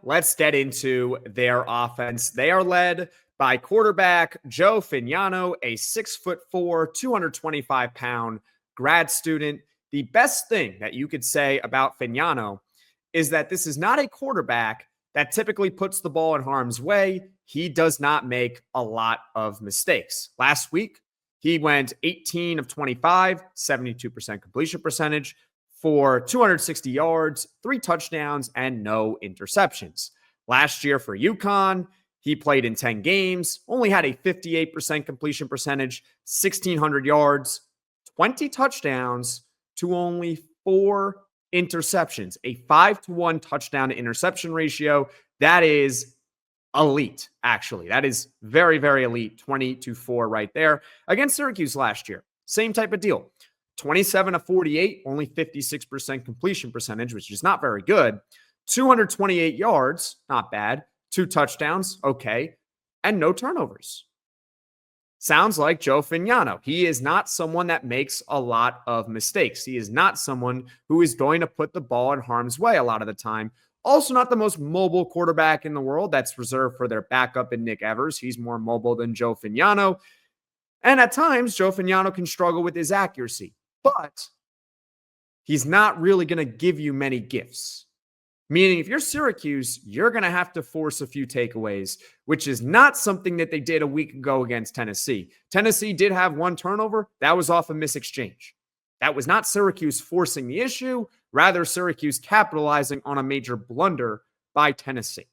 let's get into their offense. They are led by quarterback Joe Fagnano, a 6'4", 225-pound grad student. The best thing that you could say about Fagnano is that this is not a quarterback that typically puts the ball in harm's way. He does not make a lot of mistakes. Last week, he went 18 of 25, 72% completion percentage for 260 yards, 3 touchdowns, and no interceptions. Last year for UConn, he played in 10 games, only had a 58% completion percentage, 1,600 yards, 20 touchdowns to only 4 interceptions, a 5-to-1 touchdown to interception ratio. That is elite, actually. That is very, very elite. 20-4 right there. Against Syracuse last year, same type of deal. 27 of 48, only 56% completion percentage, which is not very good. 228 yards, not bad. 2 touchdowns, okay. And no turnovers. Sounds like Joe Fagnano. He is not someone that makes a lot of mistakes. He is not someone who is going to put the ball in harm's way a lot of the time. Also not the most mobile quarterback in the world. That's reserved for their backup in Nick Evers. He's more mobile than Joe Fagnano. And at times, Joe Fagnano can struggle with his accuracy. But he's not really going to give you many gifts. Meaning, if you're Syracuse, you're going to have to force a few takeaways, which is not something that they did a week ago against Tennessee. Tennessee did have 1 turnover. That was off a misexchange. That was not Syracuse forcing the issue, rather Syracuse capitalizing on a major blunder by Tennessee.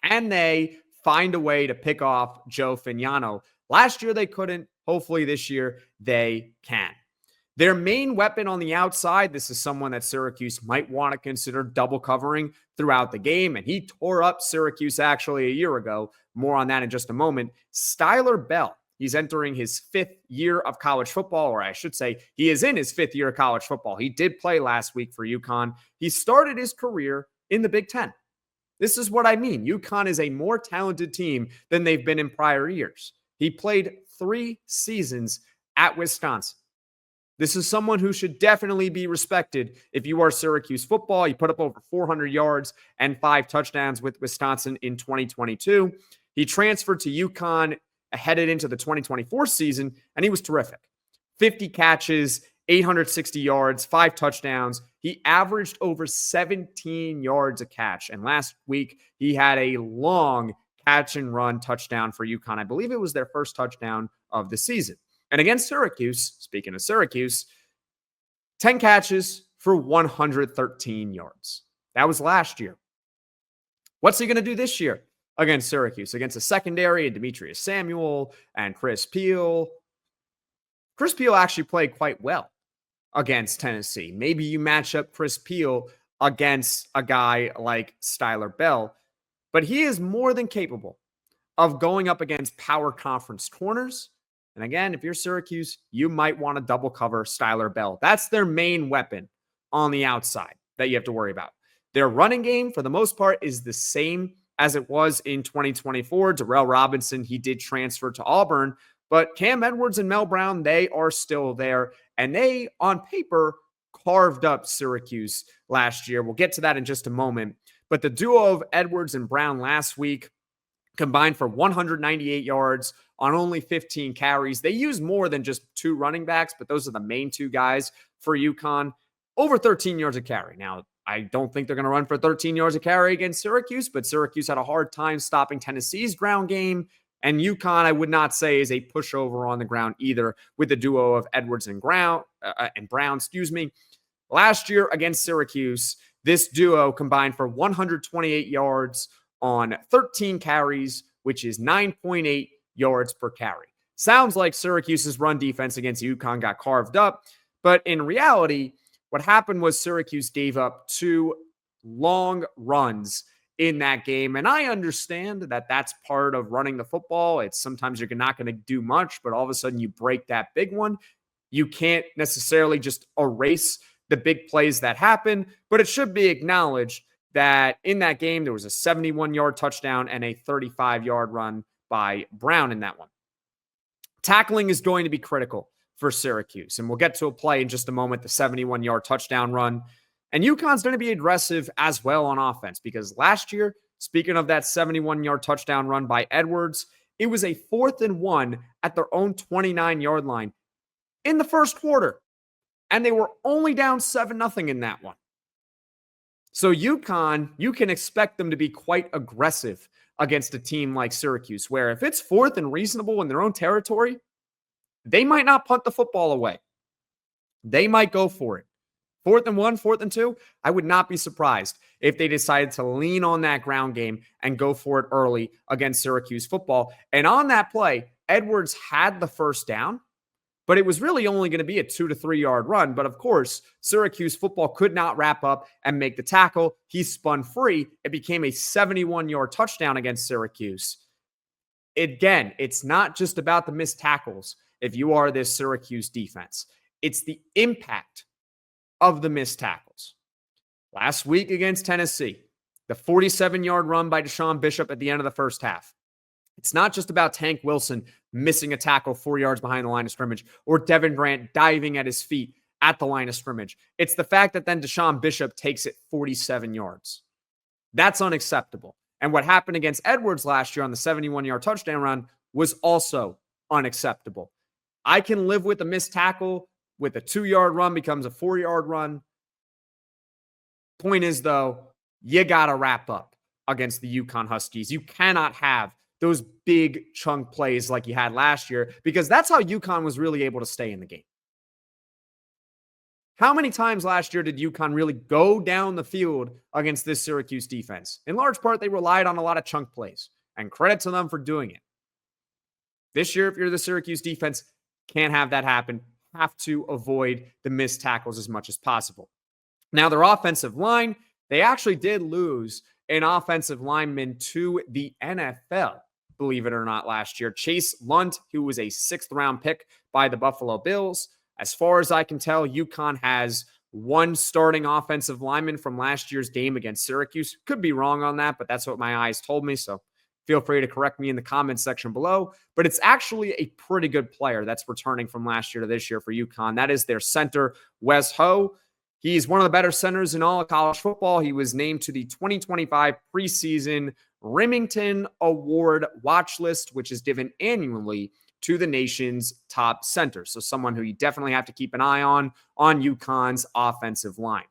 Can they find a way to pick off Joe Fagnano? Last year they couldn't. Hopefully this year they can. Their main weapon on the outside, this is someone that Syracuse might want to consider double covering throughout the game, and he tore up Syracuse actually a year ago. More on that in just a moment. Skyler Bell, he's entering his 5th year of college football, or I should say he is in his 5th year of college football. He did play last week for UConn. He started his career in the Big Ten. This is what I mean. UConn is a more talented team than they've been in prior years. He played 3 seasons at Wisconsin. This is someone who should definitely be respected if you are Syracuse football. He put up over 400 yards and 5 touchdowns with Wisconsin in 2022. He transferred to UConn headed into the 2024 season, and he was terrific. 50 catches, 860 yards, 5 touchdowns. He averaged over 17 yards a catch. And last week, he had a long catch and run touchdown for UConn. I believe it was their first touchdown of the season. And against Syracuse, speaking of Syracuse, 10 catches for 113 yards. That was last year. What's he going to do this year against Syracuse? Against a secondary and Demetrius Samuel and Chris Peel. Chris Peel actually played quite well against Tennessee. Maybe you match up Chris Peel against a guy like Skyler Bell, but he is more than capable of going up against power conference corners. And again, if you're Syracuse, you might want to double cover Skyler Bell. That's their main weapon on the outside that you have to worry about. Their running game, for the most part, is the same as it was in 2024. Darrell Robinson, he did transfer to Auburn, but Cam Edwards and Mel Brown, they are still there. And they, on paper, carved up Syracuse last year. We'll get to that in just a moment. But the duo of Edwards and Brown last week combined for 198 yards on only 15 carries. They use more than just 2 running backs, but those are the main 2 guys for UConn. Over 13 yards a carry. Now, I don't think they're going to run for 13 yards a carry against Syracuse, but Syracuse had a hard time stopping Tennessee's ground game. And UConn, I would not say, is a pushover on the ground either with the duo of Edwards and Brown. Last year against Syracuse, this duo combined for 128 yards on 13 carries, which is 9.8 yards per carry. Sounds like Syracuse's run defense against UConn got carved up, but in reality, what happened was Syracuse gave up 2 long runs in that game, and I understand that that's part of running the football. It's sometimes you're not going to do much, but all of a sudden you break that big one. You can't necessarily just erase the big plays that happen, but it should be acknowledged that in that game, there was a 71-yard touchdown and a 35-yard run by Brown in that one. Tackling is going to be critical for Syracuse, and we'll get to a play in just a moment, the 71-yard touchdown run. And UConn's going to be aggressive as well on offense because last year, speaking of that 71-yard touchdown run by Edwards, it was a 4th and 1 at their own 29-yard line in the first quarter. And they were only down 7-0 in that one. So UConn, you can expect them to be quite aggressive against a team like Syracuse, where if it's 4th and reasonable in their own territory, they might not punt the football away. They might go for it. 4th and 1, 4th and 2, I would not be surprised if they decided to lean on that ground game and go for it early against Syracuse football. And on that play, Edwards had the first down, but it was really only going to be a 2 to 3 yard run. But of course, Syracuse football could not wrap up and make the tackle. He spun free. It became a 71-yard touchdown against Syracuse. Again, it's not just about the missed tackles if you are this Syracuse defense. It's the impact of the missed tackles. Last week against Tennessee, the 47-yard run by Deshaun Bishop at the end of the first half. It's not just about Tank Wilson missing a tackle 4 yards behind the line of scrimmage or Devin Grant diving at his feet at the line of scrimmage. It's the fact that then Deshaun Bishop takes it 47 yards. That's unacceptable. And what happened against Edwards last year on the 71-yard touchdown run was also unacceptable. I can live with a missed tackle with a 2-yard run becomes a 4-yard run. Point is, though, you got to wrap up against the UConn Huskies. You cannot have those big chunk plays like you had last year because that's how UConn was really able to stay in the game. How many times last year did UConn really go down the field against this Syracuse defense? In large part, they relied on a lot of chunk plays, and credit to them for doing it. This year, if you're the Syracuse defense, can't have that happen. Have to avoid the missed tackles as much as possible. Now, their offensive line, they actually did lose an offensive lineman to the NFL, believe it or not, last year. Chase Lunt, who was a 6th-round pick by the Buffalo Bills. As far as I can tell, UConn has one starting offensive lineman from last year's game against Syracuse. Could be wrong on that, but that's what my eyes told me, so feel free to correct me in the comments section below. But it's actually a pretty good player that's returning from last year to this year for UConn. That is their center, Wes Ho. He's one of the better centers in all of college football. He was named to the 2025 preseason Remington Award watch list, which is given annually to the nation's top centers. So someone who you definitely have to keep an eye on UConn's offensive line.